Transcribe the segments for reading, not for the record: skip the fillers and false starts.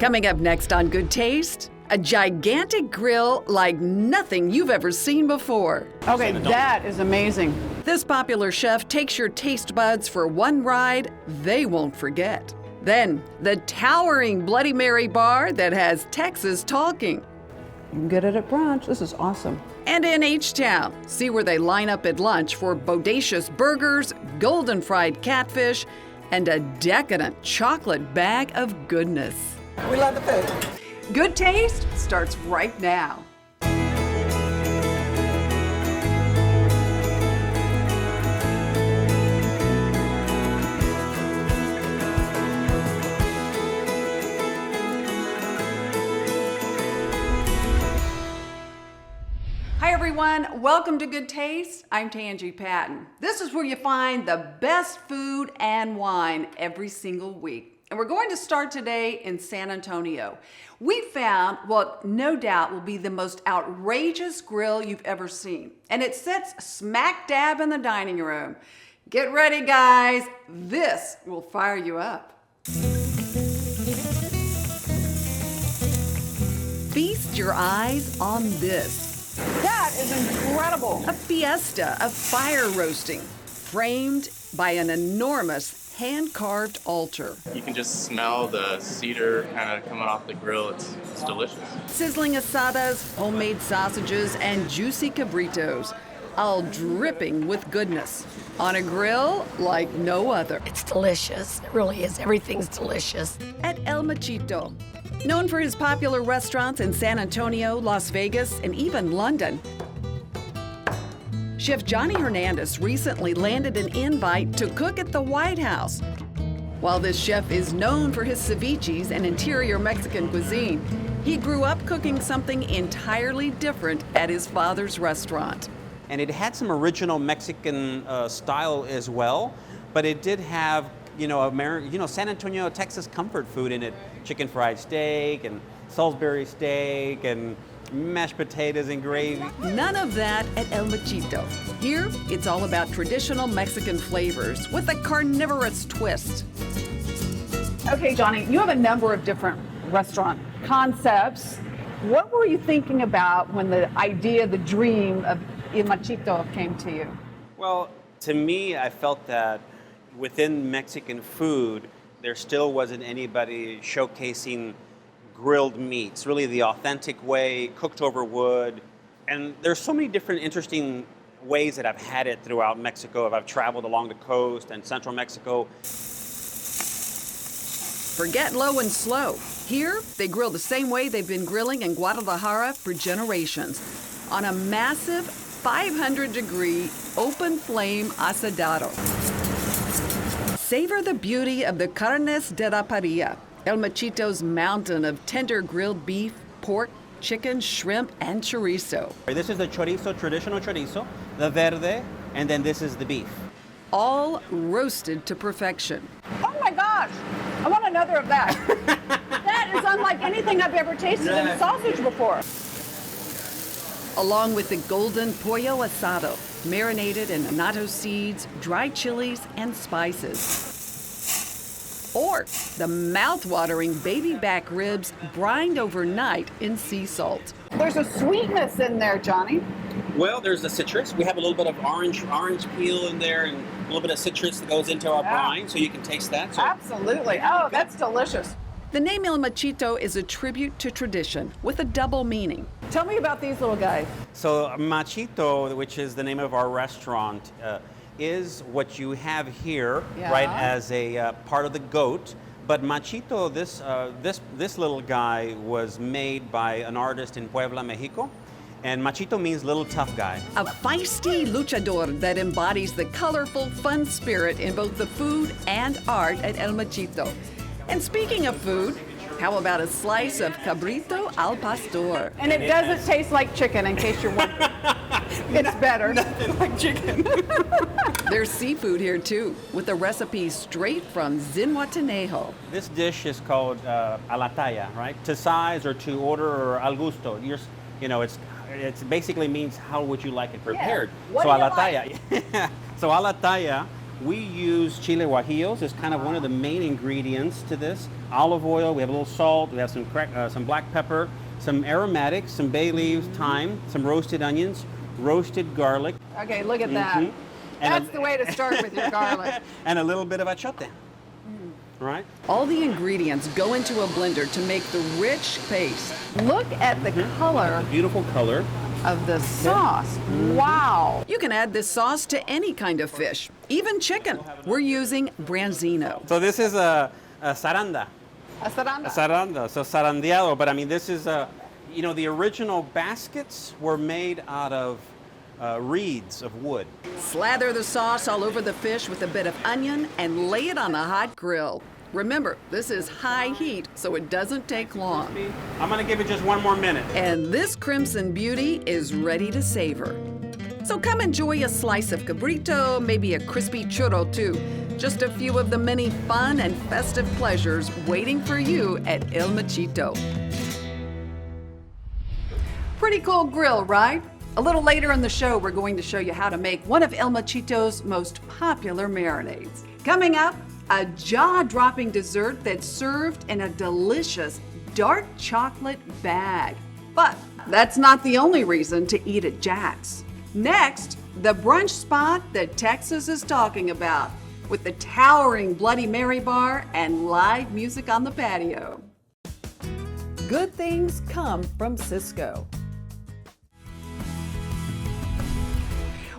Coming up next on Good Taste, a gigantic grill like nothing you've ever seen before. Okay, that is amazing. This popular chef takes your taste buds for one ride they won't forget. Then, the towering Bloody Mary bar that has Texas talking. You can get it at brunch. This is awesome. And in H-Town, see where they line up at lunch for bodacious burgers, golden fried catfish, and a decadent chocolate bag of goodness. We love the food. Good Taste starts right now. Hi everyone, welcome to Good Taste. I'm Tanji Patton. This is where you find the best food and wine every single week. And we're going to start today in San Antonio. We found what no doubt will be the most outrageous grill you've ever seen. And it sits smack dab in the dining room. Get ready, guys. This will fire you up. Feast your eyes on this. That is incredible. A fiesta of fire roasting, framed by an enormous hand-carved altar. You can just smell the cedar kind of coming off the grill. It's delicious. Sizzling asadas, homemade sausages, and juicy cabritos, all dripping with goodness. On a grill like no other. It's delicious. It really is. Everything's delicious. At El Machito. Known for his popular restaurants in San Antonio, Las Vegas, and even London, Chef Johnny Hernandez recently landed an invite to cook at the White House. While this chef is known for his ceviches and interior Mexican cuisine, he grew up cooking something entirely different at his father's restaurant. And it had some original Mexican style as well, but it did have, San Antonio, Texas comfort food in it. Chicken fried steak and Salisbury steak and mashed potatoes and gravy. None of that at El Machito. Here, it's all about traditional Mexican flavors with a carnivorous twist. Okay, Johnny, you have a number of different restaurant concepts. What were you thinking about when the idea, the dream of El Machito came to you? Well, to me, I felt that within Mexican food, there still wasn't anybody showcasing grilled meats, really the authentic way, cooked over wood. And there's so many different interesting ways that I've had it throughout Mexico. I've traveled along the coast and central Mexico. Forget low and slow. Here, they grill the same way they've been grilling in Guadalajara for generations, on a massive 500-degree open flame asadero. Savor the beauty of the carnes de la parrilla, El Machito's mountain of tender grilled beef, pork, chicken, shrimp, and chorizo. This is the chorizo, traditional chorizo, the verde, and then this is the beef. All roasted to perfection. Oh my gosh, I want another of that. That is unlike anything I've ever tasted in a sausage before. Along with the golden pollo asado, marinated in annatto seeds, dried chilies, and spices. Or the mouth-watering baby back ribs brined overnight in sea salt. There's a sweetness in there, Johnny. Well, there's the citrus. We have a little bit of orange peel in there and a little bit of citrus that goes into our brine, so you can taste that. So, absolutely. Oh, that's delicious. The name El Machito is a tribute to tradition with a double meaning. Tell me about these little guys. So Machito, which is the name of our restaurant, is what you have here, right, as a part of the goat. But Machito, this little guy was made by an artist in Puebla, Mexico. And Machito means little tough guy. A feisty luchador that embodies the colorful, fun spirit in both the food and art at El Machito. And speaking of food, how about a slice of cabrito al pastor? And it doesn't taste like chicken, in case you're wondering. It's better. Nothing like chicken. There's seafood here too, with a recipe straight from Zihuatanejo. This dish is called a la talla, right? To size or to order or al gusto. It basically means how would you like it prepared. Yeah. So a la talla. So a la talla We use chile guajillos as kind of one of the main ingredients to this. Olive oil, we have a little salt, we have some black pepper, some aromatics, some bay leaves, thyme, some roasted onions, roasted garlic. Okay, look at that. That's the way to start with your garlic. And a little bit of achote. Right? All the ingredients go into a blender to make the rich paste. Look at the color Beautiful color. of the sauce. Wow. You can add this sauce to any kind of fish, even chicken. We're using branzino. So this is a saranda. Asadero. Saranda, so sarandeado. But I mean, this is the original baskets were made out of reeds of wood. Slather the sauce all over the fish with a bit of onion and lay it on a hot grill. Remember, this is high heat, so it doesn't take long. I'm gonna give it just one more minute. And this crimson beauty is ready to savor. So come enjoy a slice of cabrito, maybe a crispy churro too. Just a few of the many fun and festive pleasures waiting for you at El Machito. Pretty cool grill, right? A little later in the show, we're going to show you how to make one of El Machito's most popular marinades. Coming up, a jaw-dropping dessert that's served in a delicious dark chocolate bag. But that's not the only reason to eat at Jax. Next, the brunch spot that Texas is talking about, with the towering Bloody Mary bar and live music on the patio. Good things come from Cisco.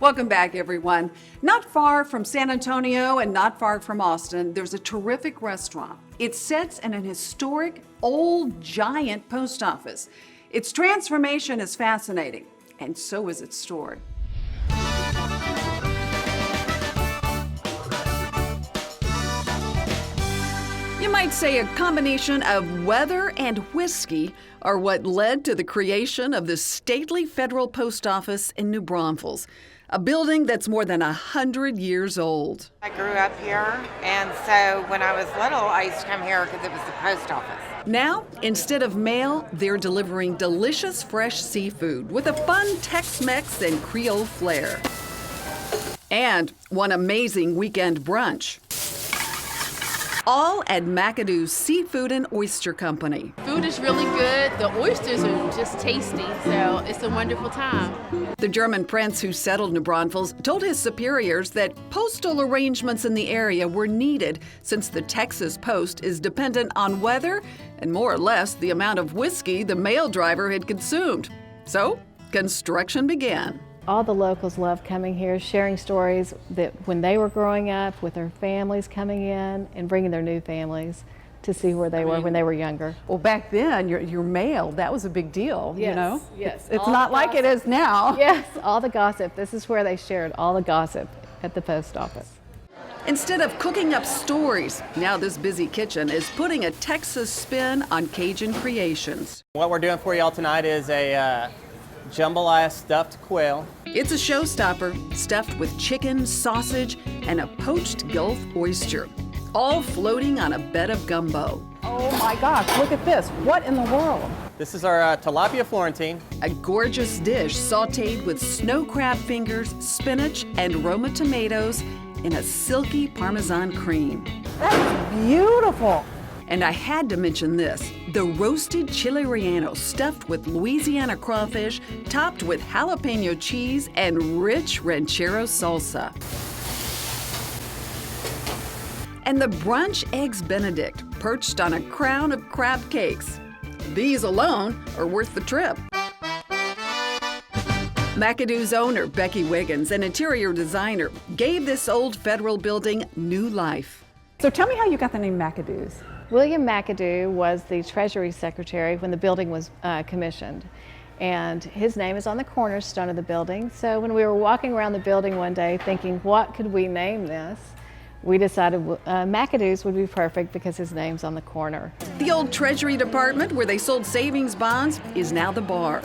Welcome back, everyone. Not far from San Antonio and not far from Austin, there's a terrific restaurant. It sits in an historic, old, giant post office. Its transformation is fascinating, and so is its story. You might say a combination of weather and whiskey are what led to the creation of the stately federal post office in New Braunfels, a building that's more than 100 years old. I grew up here, and so when I was little, I used to come here because it was the post office. Now, instead of mail, they're delivering delicious fresh seafood with a fun Tex-Mex and Creole flair. And one amazing weekend brunch. All at McAdoo's Seafood and Oyster Company. Food is really good. The oysters are just tasty, so it's a wonderful time. The German prince who settled New Braunfels told his superiors that postal arrangements in the area were needed since the Texas Post is dependent on weather and more or less the amount of whiskey the mail driver had consumed. So, construction began. All the locals love coming here, sharing stories that when they were growing up with their families coming in and bringing their new families to see where they were when they were younger. Well, back then, your mail, that was a big deal, you Yes, know? yes. It's All not the like it is now. Yes, all the gossip. This is where they shared all the gossip at the post office. Instead of cooking up stories, now this busy kitchen is putting a Texas spin on Cajun creations. What we're doing for y'all tonight is a jambalaya stuffed quail. It's a showstopper stuffed with chicken, sausage, and a poached Gulf oyster, all floating on a bed of gumbo. Oh my gosh, look at this. What in the world? This is our tilapia Florentine. A gorgeous dish sautéed with snow crab fingers, spinach, and Roma tomatoes in a silky Parmesan cream. That's beautiful. And I had to mention this, the roasted chile relleno stuffed with Louisiana crawfish, topped with jalapeno cheese and rich ranchero salsa. And the brunch eggs Benedict, perched on a crown of crab cakes. These alone are worth the trip. McAdoo's owner, Becky Wiggins, an interior designer, gave this old federal building new life. So tell me how you got the name McAdoo's. William McAdoo was the Treasury Secretary when the building was commissioned. And his name is on the cornerstone of the building. So when we were walking around the building one day thinking, what could we name this? We decided McAdoo's would be perfect because his name's on the corner. The old Treasury Department, where they sold savings bonds, is now the bar.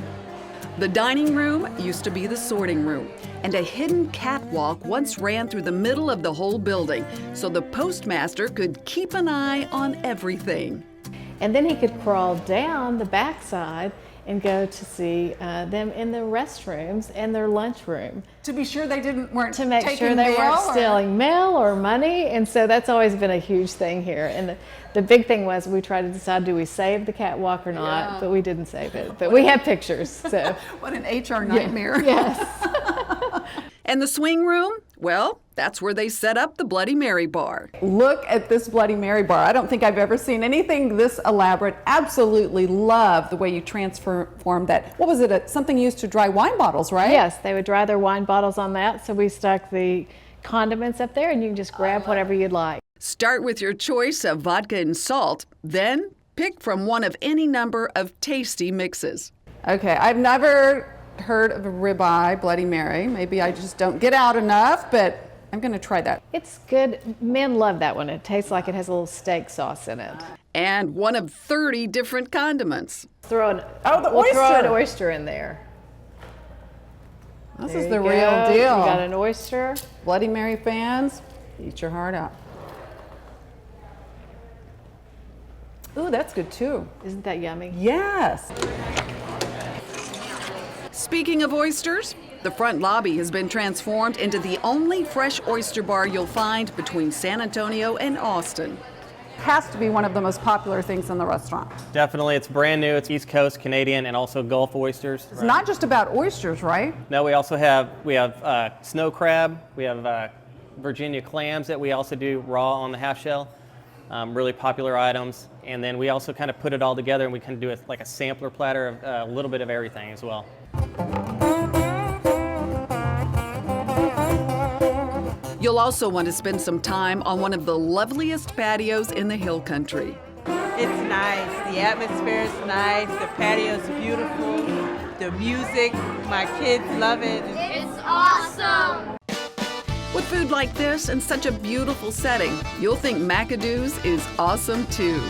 The dining room used to be the sorting room, and a hidden catwalk once ran through the middle of the whole building, so the postmaster could keep an eye on everything. And then he could crawl down the backside and go to see them in the restrooms and their lunchroom To be sure they weren't to make taking sure they mail weren't or- stealing mail or money. And so that's always been a huge thing here. And the big thing was we tried to decide, do we save the catwalk or not? Yeah. But we didn't save it. But we have pictures. So What an HR nightmare. yes. And the swing room? Well, that's where they set up the Bloody Mary bar. Look at this Bloody Mary bar. I don't think I've ever seen anything this elaborate. Absolutely love the way you transformed that. What was it? Something used to dry wine bottles, right? Yes, they would dry their wine bottles on that. So we stuck the condiments up there and you can just grab whatever you'd like. Start with your choice of vodka and salt, then pick from one of any number of tasty mixes. Okay, I've never heard of a ribeye Bloody Mary. Maybe I just don't get out enough, but I'm going to try that. It's good. Men love that one. It tastes like it has a little steak sauce in it. And one of 30 different condiments. Throw oyster. an oyster in there. This There is you the go. real deal. You got an oyster. Bloody Mary fans, eat your heart out. Ooh, that's good too. Isn't that yummy? Yes. Speaking of oysters, the front lobby has been transformed into the only fresh oyster bar you'll find between San Antonio and Austin. Has to be one of the most popular things in the restaurant. Definitely, it's brand new. It's East Coast Canadian and also Gulf oysters. It's not just about oysters, right? No, we also have snow crab. We have Virginia clams that we also do raw on the half shell. Really popular items. And then we also kind of put it all together and we kind of do it like a sampler platter of a little bit of everything as well. You'll also want to spend some time on one of the loveliest patios in the hill country. It's nice. The atmosphere is nice. The patio is beautiful. The music, my kids love it. It's awesome. With food like this and such a beautiful setting, you'll think McAdoos is awesome too.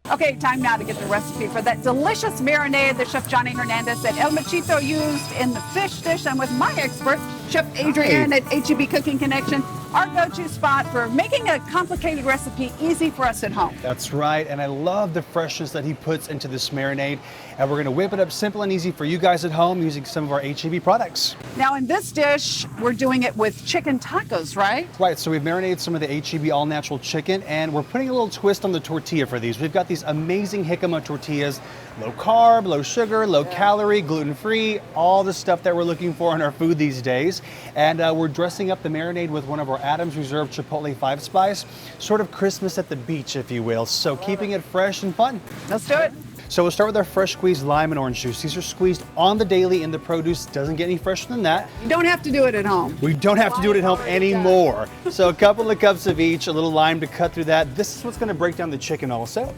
Okay, time now to get the recipe for that delicious marinade that Chef Johnny Hernandez and El Machito used in the fish dish. I'm with my expert, Chef Adrian at HEB Cooking Connection, our go-to spot for making a complicated recipe easy for us at home. That's right, and I love the freshness that he puts into this marinade. And we're gonna whip it up simple and easy for you guys at home using some of our HEB products. Now in this dish, we're doing it with chicken tacos, right? Right, so we've marinated some of the HEB all-natural chicken and we're putting a little twist on the tortilla for these. We've got these amazing jicama tortillas, low carb, low sugar, low calorie, gluten-free, all the stuff that we're looking for in our food these days. And we're dressing up the marinade with one of our Adams Reserve Chipotle 5-spice, sort of Christmas at the beach, if you will. So keeping it fresh and fun. Let's do it. So we'll start with our fresh squeezed lime and orange juice. These are squeezed on the daily in the produce. Doesn't get any fresher than that. You don't have to do it at home. We don't have to do it at home anymore. So a couple of cups of each, a little lime to cut through that. This is what's gonna break down the chicken also.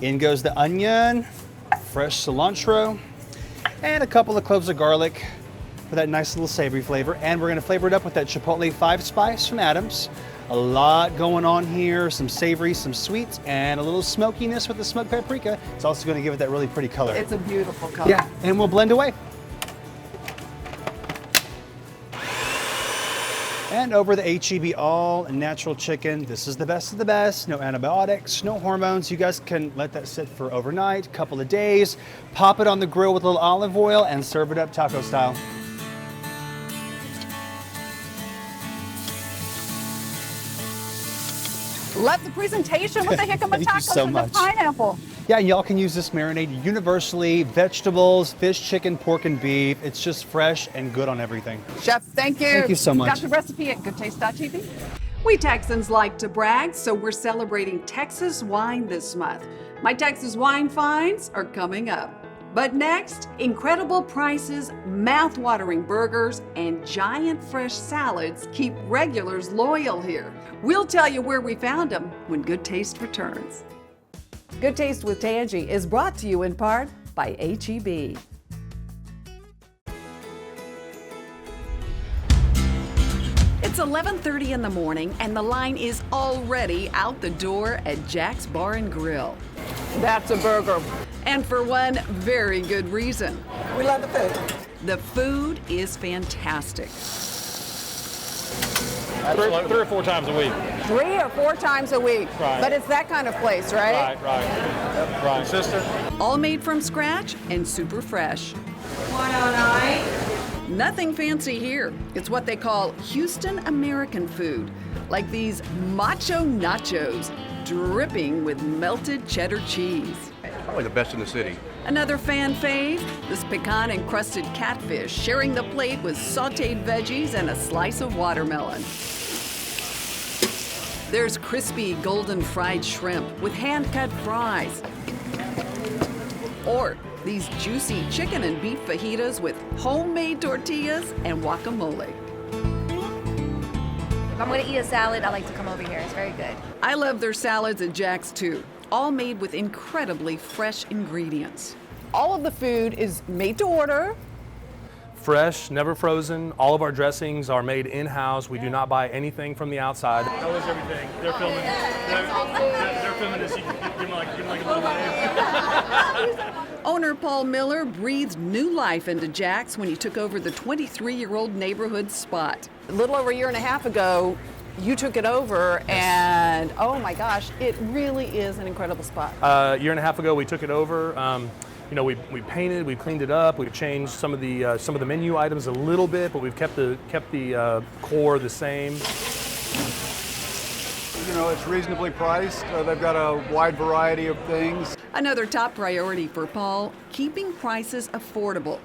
In goes the onion, fresh cilantro, and a couple of cloves of garlic for that nice little savory flavor. And we're gonna flavor it up with that Chipotle 5-spice from Adams. A lot going on here, some savory, some sweets, and a little smokiness with the smoked paprika. It's also gonna give it that really pretty color. It's a beautiful color. Yeah, and we'll blend away. And over the HEB all natural chicken. This is the best of the best. No antibiotics, no hormones. You guys can let that sit for overnight, a couple of days. Pop it on the grill with a little olive oil and serve it up taco style. Love the presentation with the jicama Thank you tacos so and much. the pineapple. Yeah, y'all can use this marinade universally. Vegetables, fish, chicken, pork, and beef. It's just fresh and good on everything. Chef, thank you. Thank you so much. Got the recipe at goodtaste.tv. We Texans like to brag, so we're celebrating Texas wine this month. My Texas wine finds are coming up. But next, incredible prices, mouth-watering burgers, and giant fresh salads keep regulars loyal here. We'll tell you where we found them when Good Taste returns. Good Taste with Tanji is brought to you in part by HEB. It's 11:30 in the morning and the line is already out the door at Jax Bar and Grill. That's a burger. And for one very good reason. We love the food. The food is fantastic. 3 or 4 times a week. 3 or 4 times a week. Right. But it's that kind of place, right? Right. Consistent. All made from scratch and super fresh. 109. Nothing fancy here. It's what they call Houston American food, like these macho nachos, dripping with melted cheddar cheese. Probably the best in the city. Another fan fave, this pecan-encrusted catfish, sharing the plate with sautéed veggies and a slice of watermelon. There's crispy golden fried shrimp with hand-cut fries. Or these juicy chicken and beef fajitas with homemade tortillas and guacamole. If I'm gonna eat a salad, I like to come over here. It's very good. I love their salads at Jax too, all made with incredibly fresh ingredients. All of the food is made to order. Fresh, never frozen. All of our dressings are made in-house. We do not buy anything from the outside. How is everything? They're filming. They're filming this. You can give them like a little wave. Owner Paul Miller breathed new life into Jax when he took over the 23-year-old neighborhood spot. A little over a year and a half ago, you took it over, and oh my gosh, it really is an incredible spot. A year and a half ago, we took it over. We painted, we cleaned it up, we've changed some of the menu items a little bit, but we've kept the core the same. You know, it's reasonably priced. They've got a wide variety of things. Another top priority for Paul, keeping prices affordable.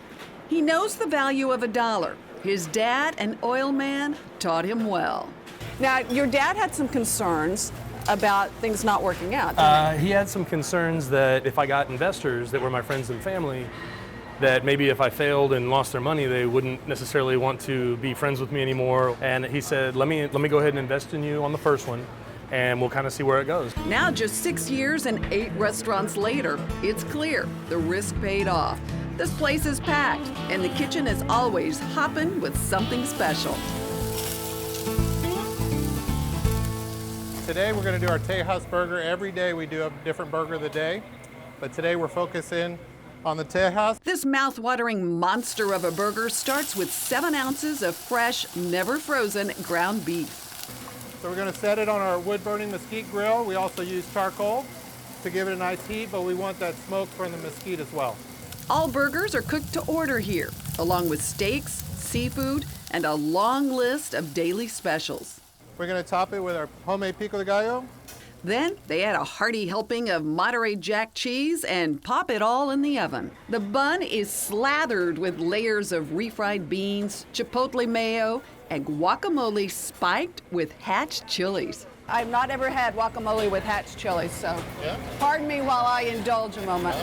He knows the value of $1. His dad, an oil man, taught him well. Now, your dad had some concerns about things not working out. He had some concerns that if I got investors that were my friends and family, that maybe if I failed and lost their money, they wouldn't necessarily want to be friends with me anymore. And he said, let me go ahead and invest in you on the first one, and we'll kind of see where it goes. Now, just 6 years and 8 restaurants later, it's clear the risk paid off. This place is packed, and the kitchen is always hopping with something special. Today we're going to do our Tejas burger. Every day we do a different burger of the day, but today we're focusing on the Tejas. This mouth-watering monster of a burger starts with 7 ounces of fresh, never frozen ground beef. So we're going to set it on our wood-burning mesquite grill. We also use charcoal to give it a nice heat, but we want that smoke from the mesquite as well. All burgers are cooked to order here, along with steaks, seafood, and a long list of daily specials. We're going to top it with our homemade pico de gallo. Then they add a hearty helping of Monterey Jack cheese and pop it all in the oven. The bun is slathered with layers of refried beans, chipotle mayo, and guacamole spiked with hatch chilies. I've not ever had guacamole with hatch chilies, so pardon me while I indulge a moment.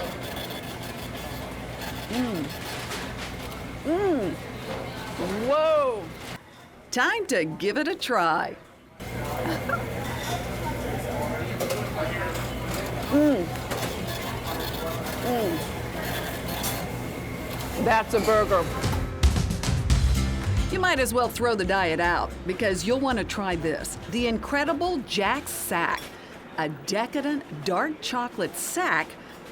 Whoa! Time to give it a try. That's a burger. You might as well throw the diet out because you'll want to try this. The incredible Jax Sack, a decadent dark chocolate sack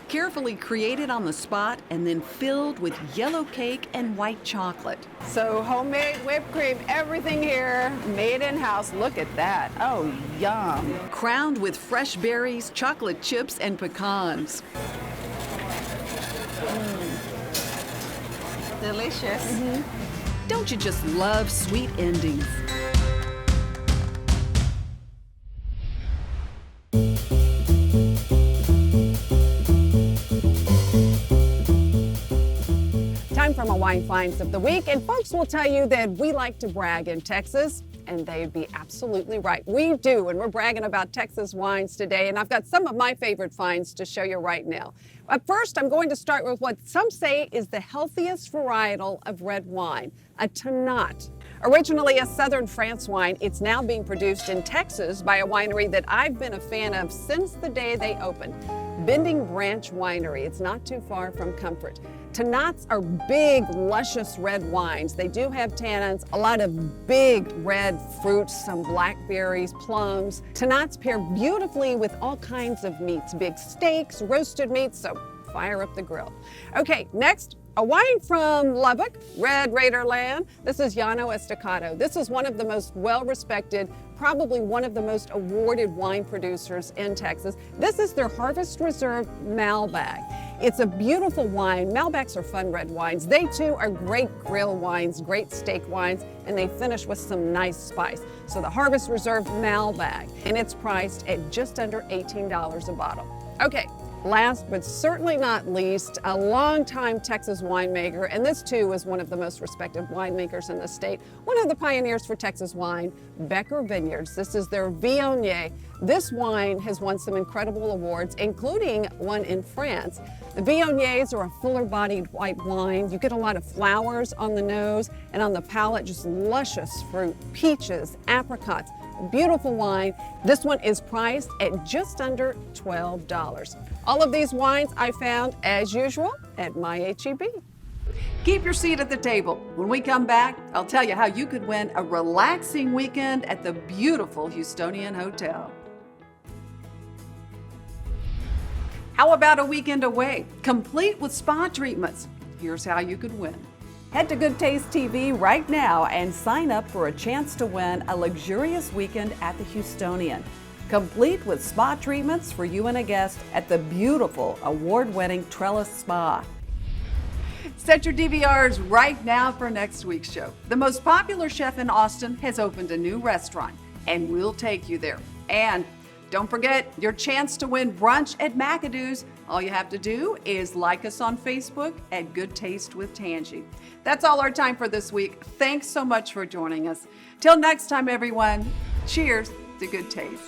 carefully created on the spot and then filled with yellow cake and white chocolate. So homemade whipped cream, everything here, made in-house. Look at that. Oh, yum. Crowned with fresh berries, chocolate chips, and pecans. Delicious. Don't you just love sweet endings? Time for my wine finds of the week, and folks will tell you that we like to brag in Texas, and they'd be absolutely right. We do, and we're bragging about Texas wines today, and I've got some of my favorite finds to show you right now. But first, I'm going to start with what some say is the healthiest varietal of red wine, a Tannat. Originally a southern France wine, it's now being produced in Texas by a winery that I've been a fan of since the day they opened, Bending Branch Winery. It's not too far from Comfort. Tannats are big, luscious red wines. They do have tannins, a lot of big red fruits, some blackberries, plums. Tannats pair beautifully with all kinds of meats, big steaks, roasted meats, so fire up the grill. Okay, next, A wine from Lubbock, Red Raider Land. This is Llano Estacado. This is one of the most well-respected, probably one of the most awarded wine producers in Texas. This is their Harvest Reserve Malbec. It's a beautiful wine. Malbecs are fun red wines. They too are great grill wines, great steak wines, and they finish with some nice spice. So the Harvest Reserve Malbec, and it's priced at just under $18 a bottle. Okay. Last but certainly not least, a longtime Texas winemaker, and this too is one of the most respected winemakers in the state, one of the pioneers for Texas wine, Becker Vineyards. This is their Viognier. This wine has won some incredible awards, including one in France. The Viogniers are a fuller-bodied white wine. You get a lot of flowers on the nose, and on the palate, just luscious fruit, peaches, apricots. Beautiful wine. This one is priced at just under $12. All of these wines I found, as usual, at my HEB. Keep your seat at the table. When we come back, I'll tell you how you could win a relaxing weekend at the beautiful Houstonian Hotel. How about a weekend away, complete with spa treatments? Here's how you could win. Head to Goodtaste TV right now and sign up for a chance to win a luxurious weekend at the Houstonian, complete with spa treatments for you and a guest at the beautiful award-winning Trellis Spa. Set your DVRs right now for next week's show. The most popular chef in Austin has opened a new restaurant, and we'll take you there. And don't forget your chance to win brunch at McAdoo's. All you have to do is like us on Facebook at Good Taste with Tanji. That's all our time for this week. Thanks so much for joining us. Till next time, everyone, cheers to good taste.